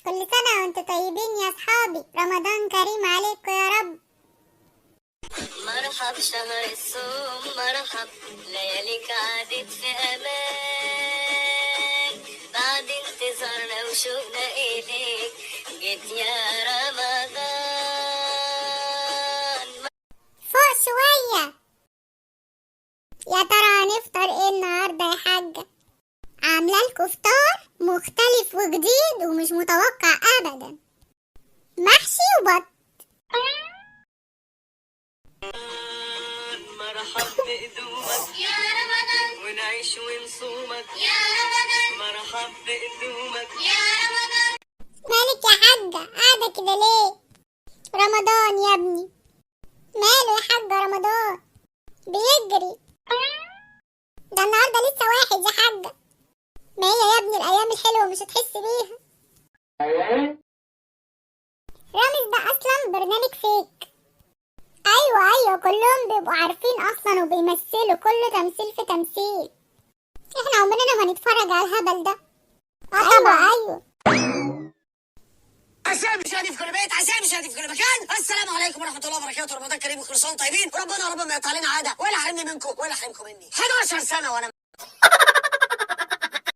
كل سنة وانتم طيبين يا صحابي، رمضان كريم عليكم يا رب. مرحب شهر الصوم، مرحب لياليك عادت في امان، بعد انتظارنا وشوقنا اليك جيت يا رمضان. فوق شوية. يا ترى هنفطر ايه النهاردة يا حاجة؟ عاملة لكم فطار مختلف وجديد ومش متوقع ابدا، محشي وبط. مرحب بقدومك يا رمضان، ونعيش ونصومك يا رمضان، مرحب بقدومك يا رمضان. مالك يا حاجة قاعدة كده ليه؟ رمضان يا ابني. ماله يا حاجة رمضان؟ بيجري ده النهارده لسه واحد يا حاجة. ما هي يا ابني الأيام الحلوة مش هتحس بيها. رامز ده أصلا برنامج فيك. أيوة كلهم بيبقوا عارفين أصلا وبيمثلوا، كله تمثيل في تمثيل. احنا عمرنا ما نتفرج على الهبل ده. طبعا أيوة. أعزائي المشاهدين في كل بيت، أعزائي المشاهدين في كل مكان، السلام عليكم ورحمة الله وبركاته، رمضان كريم وكل سنة وانتم طيبين، وربنا ما يقطع علينا عادة ولا حرمني منكم ولا حرمكم مني. 11 سنة وأنا